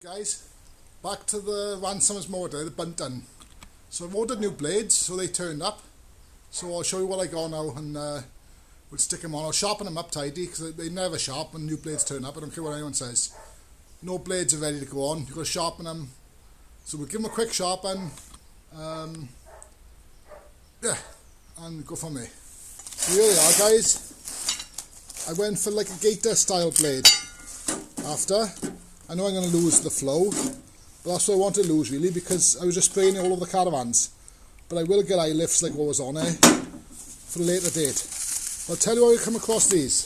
Guys, back to the Ransomes motor, the bunt done. So I've ordered new blades, so they turned up. So I'll show you what I got now, and we'll stick them on. I'll sharpen them up tidy, because they never sharp when new blades turn up. I don't care what anyone says. No blades are ready to go on. You've got to sharpen them. So we'll give them a quick sharpen. Yeah, and go from there. So here they are, guys. I went for like a gator style blade after. I know I'm going to lose the flow, but that's what I want to lose really, because I was just spraying it all over the caravans. But I will get eye lifts like what was on it for a later date. I'll tell you how you come across these.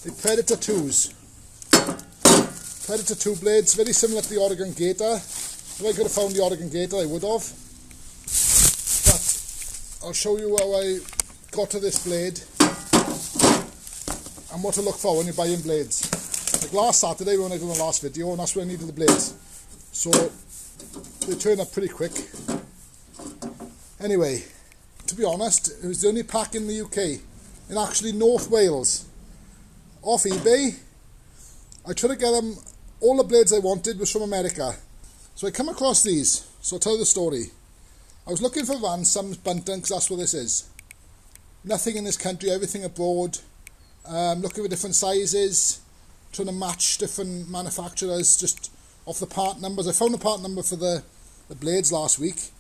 They're Predator 2s. Predator 2 blades, very similar to the Oregon Gator. If I could have found the Oregon Gator, I would have. But I'll show you how I got to this blade and what to look for when you're buying blades. Like last Saturday when I did the last video, and that's when I needed the blades. So they turned up pretty quick. Anyway, to be honest, it was the only pack in the UK, in actually North Wales. Off eBay, I tried to get them, all the blades I wanted was from America. So I come across these, so I'll tell you the story. I was looking for Ransomes bunting, because that's what this is. Nothing in this country, everything abroad. Looking for different sizes, trying to match different manufacturers just off the part numbers. I found the part number for the blades last week,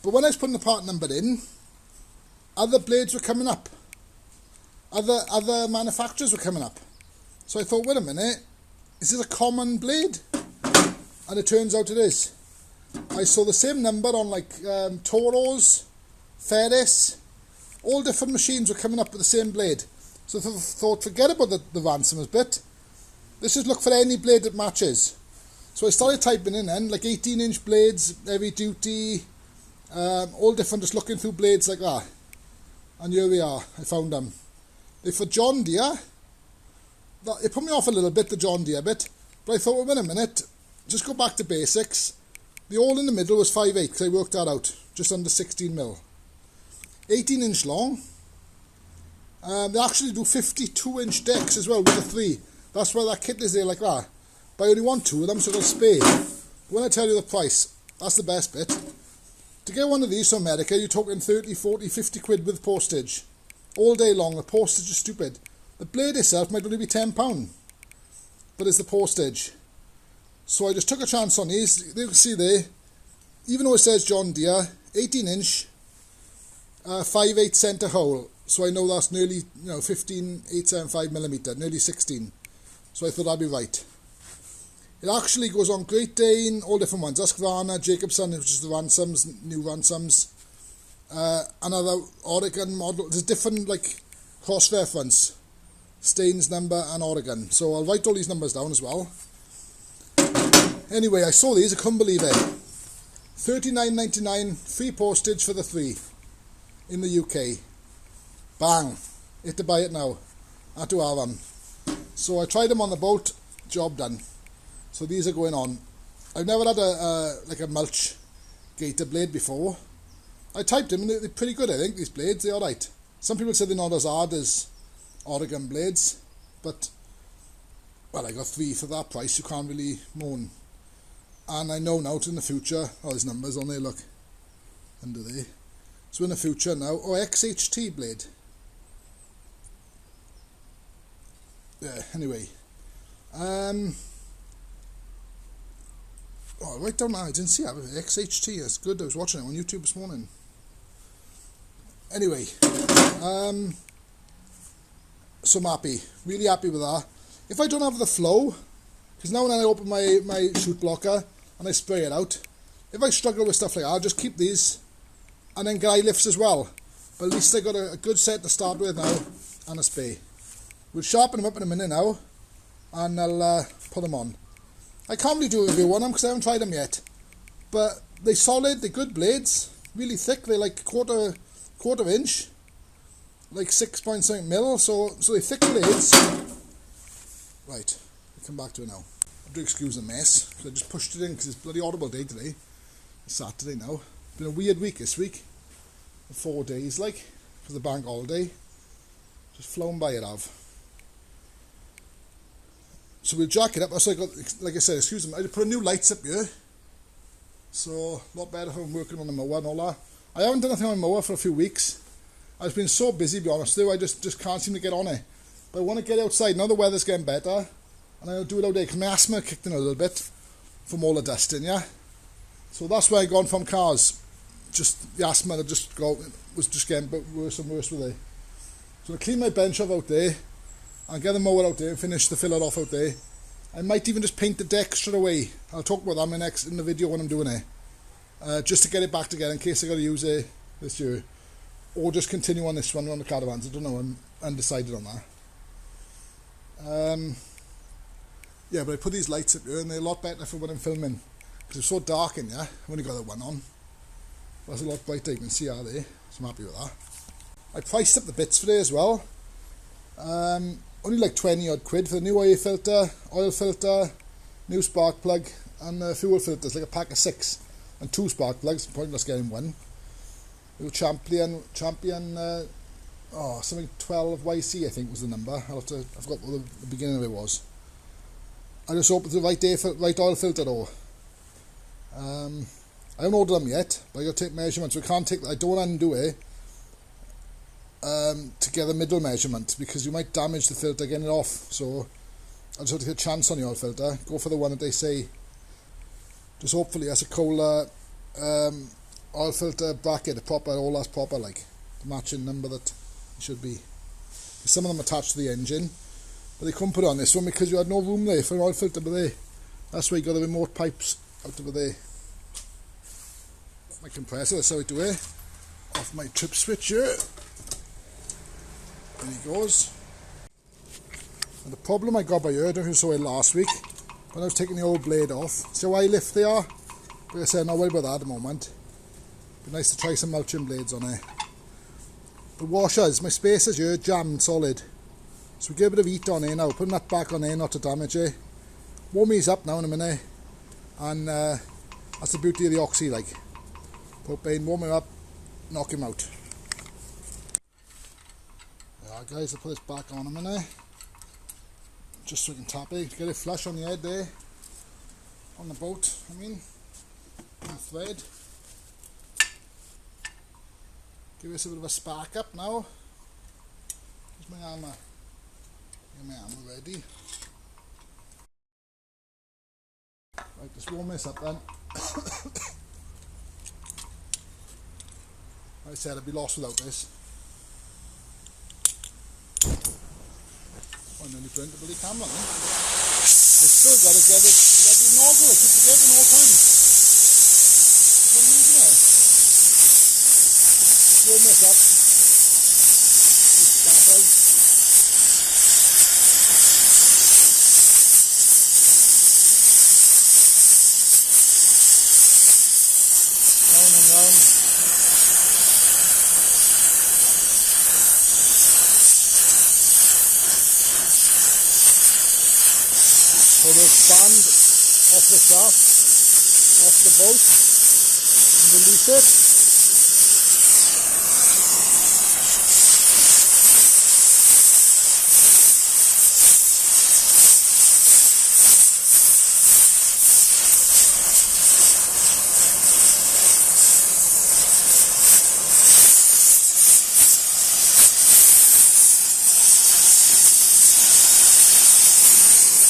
but when I was putting the part number in, other blades were coming up, other manufacturers were coming up. So I thought, wait a minute, is this a common blade? And it turns out it is. I saw the same number on like Toros, Ferris, all different machines were coming up with the same blade. So I thought, forget about the Ransomes bit. Let's just look for any blade that matches. So I started typing in then, like 18-inch blades, heavy duty, all different, just looking through blades like that. And here we are, I found them. They're for John Deere. It put me off a little bit, the John Deere bit. But I thought, well, wait a minute, just go back to basics. The hole in the middle was 5/8, because I worked that out, just under 16mm. 18-inch long. They actually do 52-inch decks as well with the 3. That's why that kit is there like that. But I only want 2 of them, so I'll spare. But when I tell you the price, that's the best bit. To get one of these from America, you're talking 30, 40, 50 quid with postage. All day long, the postage is stupid. The blade itself might only be £10, but it's the postage. So I just took a chance on these. You can see there, even though it says John Deere, 18-inch, 5/8 centre hole. So I know that's nearly, 15.875mm, nearly 16. So I thought that'd be right. It actually goes on Great Dane, all different ones. Husqvarna, Jacobson, which is the Ransomes, new Ransomes. Another Oregon model. There's different like cross-reference, Staines number and Oregon. So I'll write all these numbers down as well. Anyway, I saw these, I couldn't believe it. $39.99, free postage for the 3 in the UK. Bang, hit to buy it now. I had to have them. So I tried them on the boat, job done. So these are going on. I've never had a Mulch gator blade before. I typed them and they're pretty good, I think, these blades, they're alright. Some people say they're not as hard as Oregon blades, but, well, I got 3 for that price, you can't really moan. And I know now, in the future, there's numbers on there, look, under there. So in the future now, XHT blade. Yeah, anyway. Right down there, I didn't see that. XHT, that's good. I was watching it on YouTube this morning. Anyway, so I'm happy. Really happy with that. If I don't have the flow, because now when I open my chute blocker and I spray it out, if I struggle with stuff like that, I'll just keep these and then get eye lifts as well. But at least I got a good set to start with now and a spray. We'll sharpen them up in a minute now, and I'll put them on. I can't really do a review on them because I haven't tried them yet. But they're solid, they're good blades, really thick, they're like quarter inch, like 6.7 mil, so they're thick blades. Right, I'll come back to it now. I do excuse the mess, because I just pushed it in because it's a bloody horrible day today. It's Saturday now. It's been a weird week this week. 4 days like, for the bank holiday. Just flown by it have. So we'll jack it up. So I got, like I said, excuse me, I put a new lights up here. So a lot better if I'm working on the mower and all that. I haven't done anything on my mower for a few weeks. I've been so busy, to be honest with you, I just can't seem to get on it. But I want to get outside. Now the weather's getting better. And I'll do it out there because my asthma kicked in a little bit from all the dusting, yeah? So that's where I gone from cars. Just the asthma was just getting a bit worse and worse with it. So I clean my bench off out there and get the mower out there and finish the filler off out there. I might even just paint the deck straight away. I'll talk about that in the video when I'm doing it. Just to get it back together in case I got to use it this year. Or just continue on this one on the caravans. I don't know, I'm undecided on that. Yeah, but I put these lights up here and they're a lot better for when I'm filming. Because it's so dark in here. I've only got that one on. That's a lot brighter, you can see how they. So I'm happy with that. I priced up the bits for it as well. Only like 20 odd quid for the new oil filter, new spark plug, and the fuel filters, like a pack of 6 and 2 spark plugs, pointless getting one. New champion something 12YC I think was the number. I forgot what the beginning of it was. I just hope it's the right oil filter though. I haven't ordered them yet, but I got to take measurements. I don't undo it to get the middle measurement because you might damage the filter getting it off. So I just have to take a chance on the oil filter. Go for the one that they say. Just hopefully that's a Kohler oil filter bracket, all that's proper, like the matching number that it should be. Some of them attached to the engine, but they couldn't put it on this one because you had no room there for an oil filter. But there, that's why you got the remote pipes out over there. My compressor, that's how I do it. Off my trip switch here. There he goes. And the problem I got by here, I don't know if you saw it last week, when I was taking the old blade off. See how high lift they are? But I said, I'm not worried about that at the moment. Be nice to try some mulching blades on it. The washers, my spacers here, jammed solid. So we get a bit of heat on here now, putting that back on here not to damage it. Warm these up now in a minute. And that's the beauty of the oxy, like. Propane, warm him up, knock him out. Yeah guys, I'll put this back on a minute. Just so we can tap it, get it flush on the head there. On the boat, I mean. On the thread. Give us a bit of a spark up now. Here's my armour. Get my armour ready. Right, just warm this up then. Like I said, I'd be lost without this. I nearly burnt the bloody camera then. I still got to get it bloody nozzle. I keep forgetting all the time. I'm using it. Just warm this up. Start out. Round and round. So we'll expand off the shaft, off the bolt, and release it.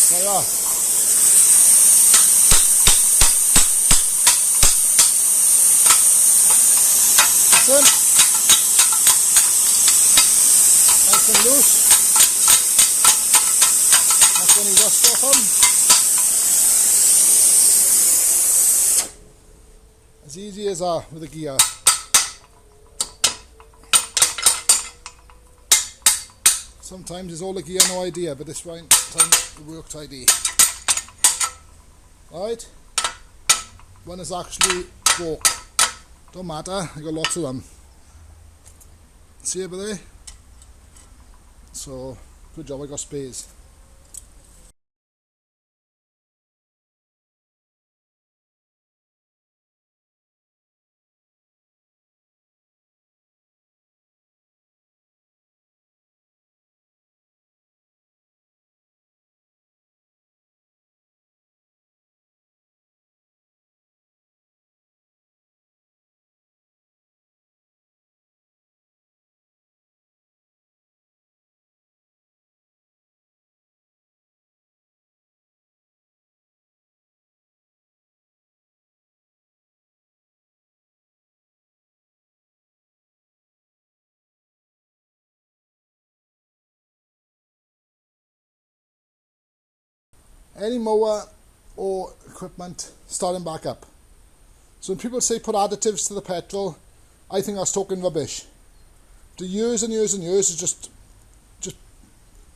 So yeah. Nice and loose. Not any rust off them. As easy as that with a gear. Sometimes it's all the gear, no idea, but this time it worked ID. Right? One is actually broke. Don't matter, I got lots of them. See over there? So, good job, I got spares. any mower or equipment starting back up. So when people say put additives to the petrol, I think that's talking rubbish. For years and years and years is just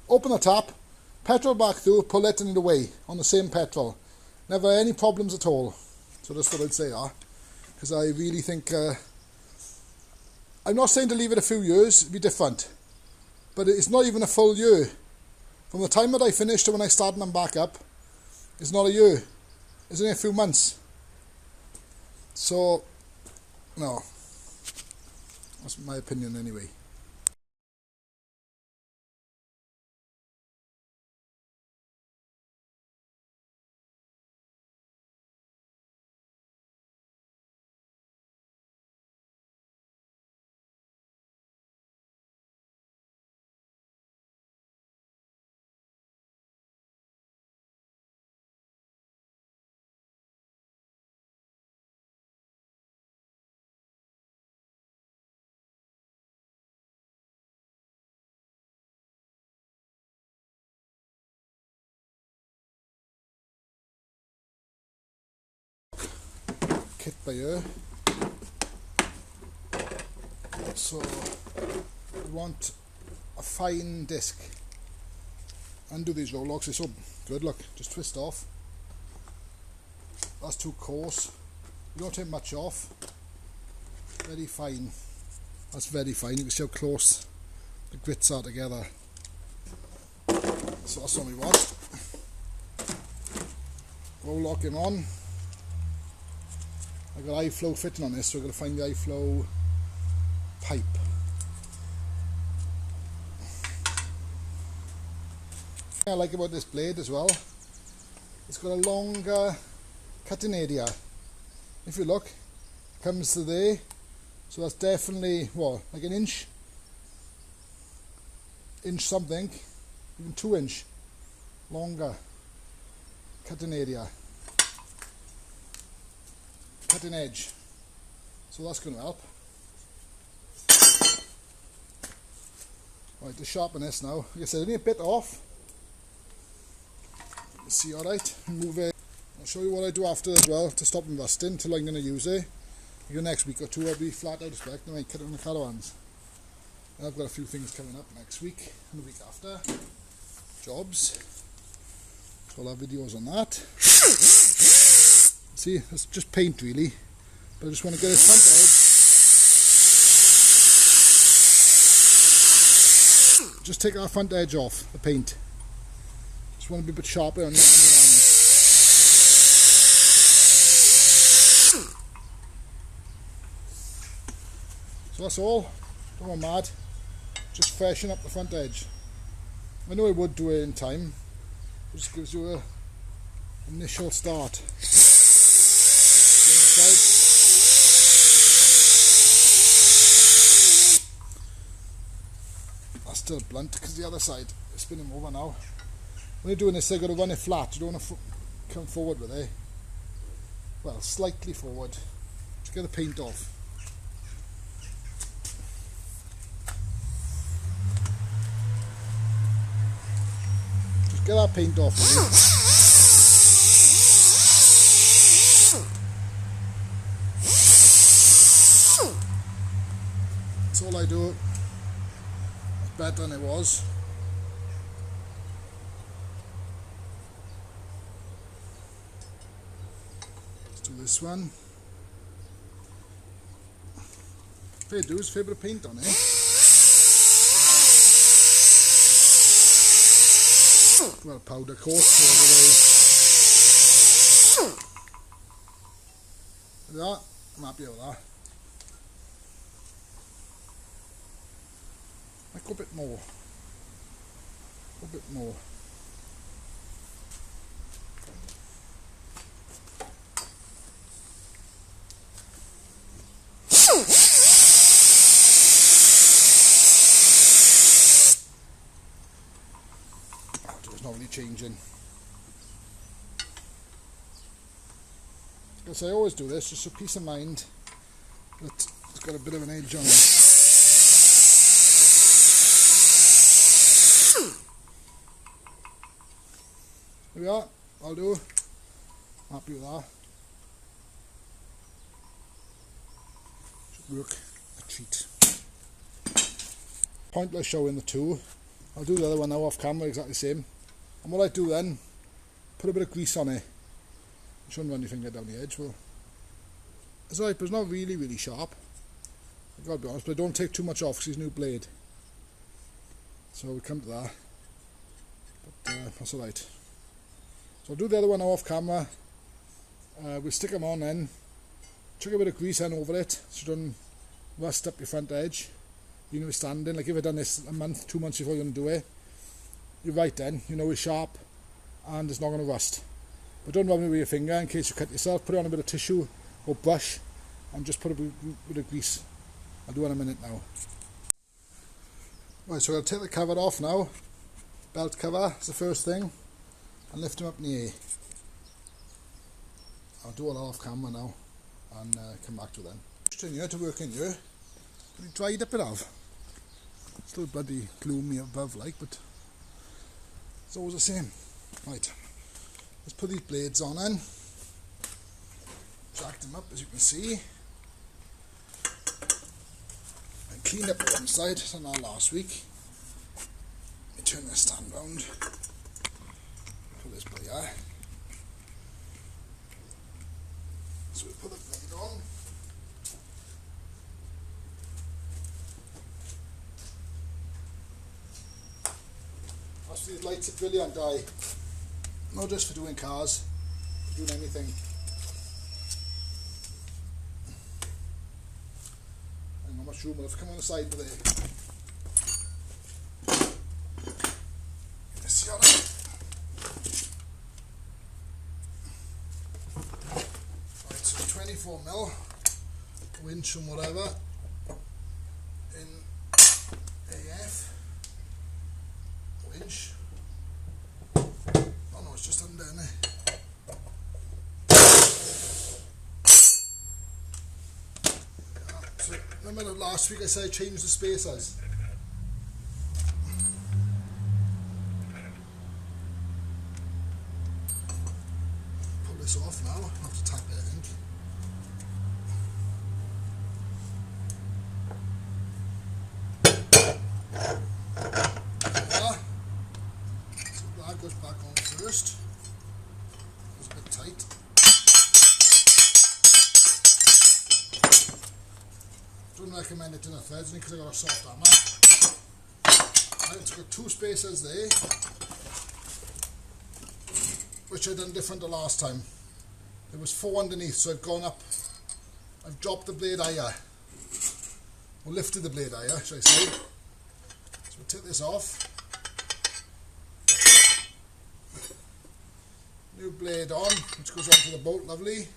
open the tap, petrol back through, pull it and away on the same petrol. Never any problems at all. So that's what I'd say, because I really think, I'm not saying to leave it a few years, it'd be different, but it's not even a full year. From the time that I finished to when I started them back up, it's not a year, it's only a few months. So, no, that's my opinion anyway. Kit by here. So we want a fine disc. Undo these roll locks, they're so good, look, just twist off. That's too coarse. You don't take much off. Very fine. That's very fine. You can see how close the grits are together. So that's what we want. Roll lock him on. I've got high flow fitting on this, so I've got to find the high flow pipe. What I like about this blade as well, it's got a longer cutting area. If you look, it comes to there, so that's definitely, what, like an inch something, even 2 inch longer cutting area. Cutting edge, so that's going to help. Right, to sharpen this now, like I said, only a bit off. See, alright, move it. I'll show you what I do after as well to stop them rusting until I'm going to use it. Maybe next week or two I'll be flat out of spec, then I cut it on the caravans. And I've got a few things coming up next week and the week after. Jobs. So I'll have videos on that. See, it's just paint really, but I just want to get this front edge. Just take our front edge off the paint. Just want to be a bit sharper on the ends. So that's all. Don't go mad. Just freshen up the front edge. I know I would do it in time. It just gives you a initial start. That's still blunt because the other side is spinning over now. When you're doing this, you've got to run it flat. You don't want to come forward with it. Well, slightly forward. Just get the paint off. Just get that paint off. That's all I do. It's better than it was. Let's do this one. Fair dues, fair bit of paint on it. Well, powder coat all the way. Look at that. I'm happy with that. Might go a bit more. A bit more. It's not really changing. Because I always do this just for peace of mind that it's got a bit of an edge on it. There we are. I'll do. Happy with that. Should work a treat. Pointless showing the two. I'll do the other one now off camera, exactly the same. And what I do then, put a bit of grease on it. You shouldn't run your finger down the edge. Well, it's alright, but it's not really sharp. I've got to be honest, but I don't take too much off because it's a new blade. So we come to that. But that's alright. So I'll do the other one now off camera. We'll stick them on then. Chuck a bit of grease then over it so you don't rust up your front edge. You know, standing, like if I've done this a month, 2 months before you're going to do it, you're right then, you know it's sharp and it's not going to rust. But don't rub it with your finger in case you cut yourself. Put it on a bit of tissue or brush and just put a bit of grease. I'll do it in a minute now. Right, so I'll take the cover off now. Belt cover is the first thing, and lift them up in the air. I'll do all that off camera now and come back to them. Just in here to work in here. Pretty dried up it have. Still bloody gloomy above like, but it's always the same. Right, let's put these blades on then. Jack them up as you can see. And clean up one side, done that last week. Let me turn this stand round. Put this by here. So we put the blade on. These lights are brilliant, not just for doing cars, for doing anything. Hang on, much room will have come on the side with it. See all that? Right, so 24mm, winch and whatever, in AF. Inch. Oh no, it's just under there. So remember last week I said I changed the spacers. Pull this off now. I have to tap it, I think. Goes back on first. It's a bit tight. Don't recommend it in a threads because I got a soft hammer. Right, it's got two spacers there, which I done different the last time. There was 4 underneath, so I've gone up. I've dropped the blade higher, or lifted the blade higher, should I say? So we'll take this off. New blade on, which goes onto the bolt, lovely.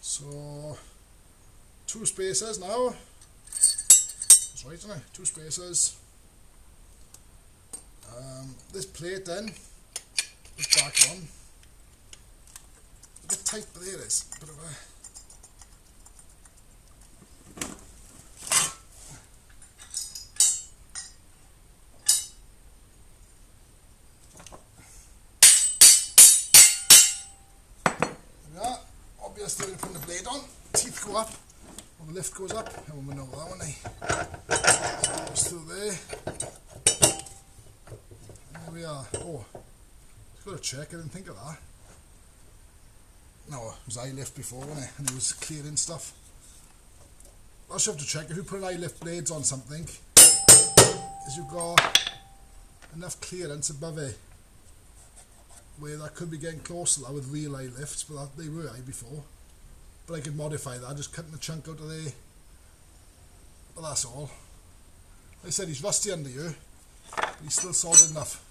So, 2 spacers now. That's right, isn't it? 2 spacers. This plate then is back on. A bit tight, but there it is. A bit of a Still going to put the blade on, teeth go up, and the lift goes up, and we know that one, eh? Still there. And there we are. Oh, just got to check, I didn't think of that. No, it was eye lift before, wasn't it? And it was clearing stuff. I also have to check if you put eye lift blades on something, is you've got enough clearance above it, where that could be getting close to that with real eye lifts, but that, they were eye before. But I could modify that, just cutting the chunk out of there. But that's all. Like I said, he's rusty under here, but he's still solid enough.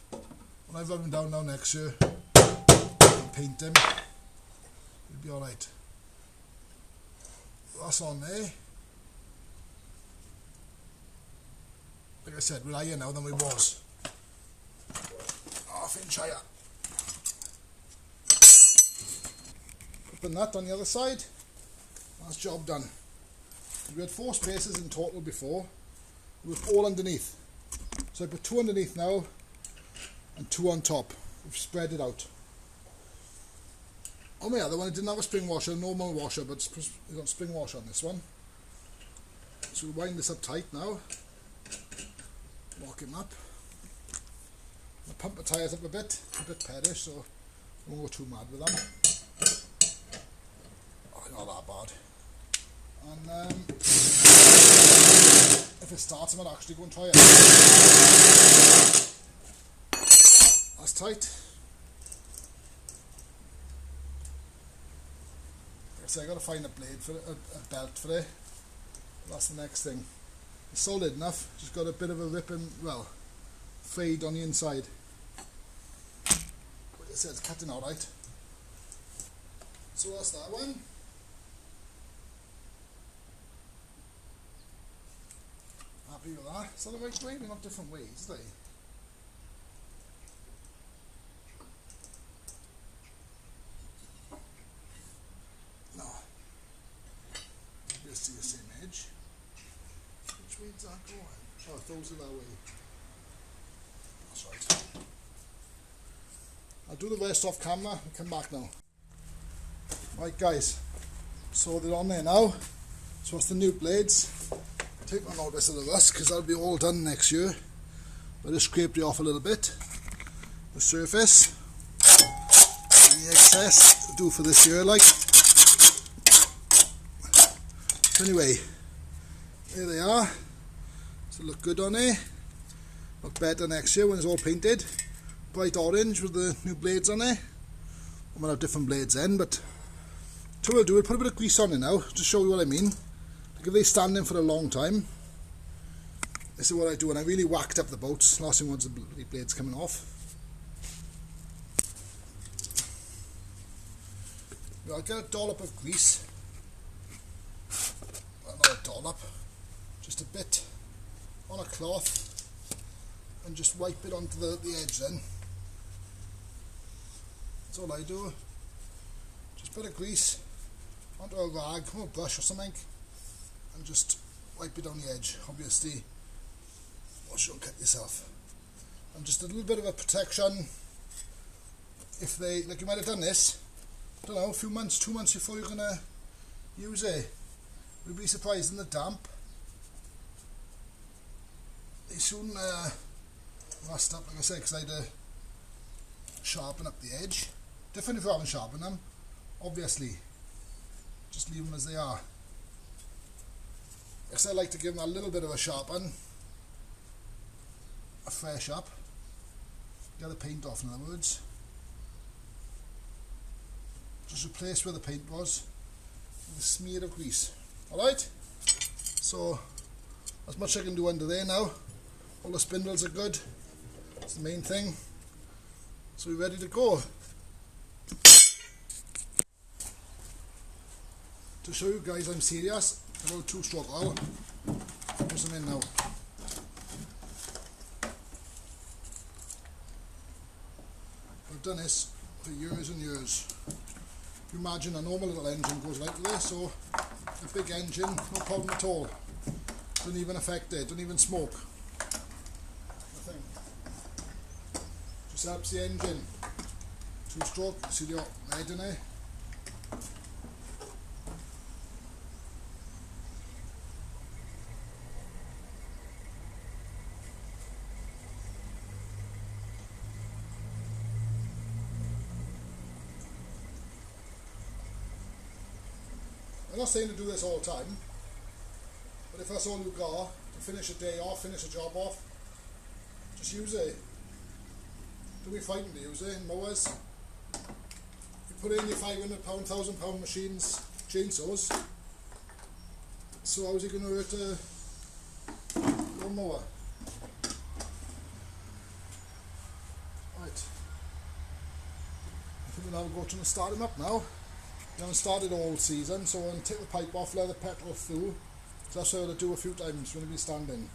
When I rub him down now next year and paint him, he'll be alright. That's on there. Like I said, we're higher now than we was. Half inch higher. Open that on the other side. That's job done. We had 4 spacers in total before. It was all underneath. So I put 2 underneath now, and 2 on top. We've spread it out. On the other one, it didn't have a spring washer, normal washer, but it's got spring washer on this one. So we wind this up tight now. Lock him up. I pump the tyres up a bit perish, so I won't go too mad with them. Oh, not that bad. And if it starts, I might actually go and try it. That's tight. So I got to find a blade for it, a belt for it. That's the next thing. It's solid enough, just got a bit of a rip and, well, fade on the inside. But it says cutting alright. So that's that one. Happy with that. Is that the right way? They're not different ways, are they? No. Just the same edge. Which way does that go on? Oh, those are that way. That's right. I'll do the rest off camera and come back now. Right guys, so they're on there now. So it's the new blades. Take no notice of the rust because that'll be all done next year. I just scraped it off a little bit. The surface and the excess will do for this year, like. So anyway, there they are. So look good on there. Look better next year when it's all painted. Bright orange with the new blades on there. I might have different blades then, but so what I'll do, I'll put a bit of grease on it now to show you what I mean. Like if they stand in for a long time, this is what I do when I really whacked up the boats. Last thing was the blades coming off. I'll get a dollop of grease. Well, not a dollop, just a bit on a cloth and just wipe it onto the edge then. That's all I do. Just a bit of grease onto a rag or a brush or something and just wipe it on the edge. Obviously, wash it and cut yourself. And just a little bit of a protection if they, like you might have done this, I don't know, a few months, 2 months before you're going to use it. You'll be surprised in the damp. They soon rust up, like I said, because I had to sharpen up the edge. Different if you haven't sharpened them, obviously. Just leave them as they are. Because I like to give them a little bit of a sharpen, a fresh up, get the paint off in other words. Just replace where the paint was with a smear of grease. Alright? So, as much as I can do under there now. All the spindles are good. That's the main thing. So we're ready to go. To show you guys I'm serious about 2-stroke oil, I'll put some in now. I've done this for years and years. If you imagine a normal little engine goes like this, so a big engine, no problem at all. Doesn't even affect it, doesn't even smoke. Nothing. Just helps the engine. 2-stroke, see the head in there? I'm not saying to do this all the time, but if that's all you've got to finish a day off, finish a job off, just use it. Don't be frightened to use it in mowers. You put in your £500, £1,000 machines, chainsaws, so how's it going to hurt a lawnmower? Right. I think we'll now go to start him up now. We haven't started all season, so I'm going to take the pipe off, let the petrol through. So that's what I'll do a few times when we be standing.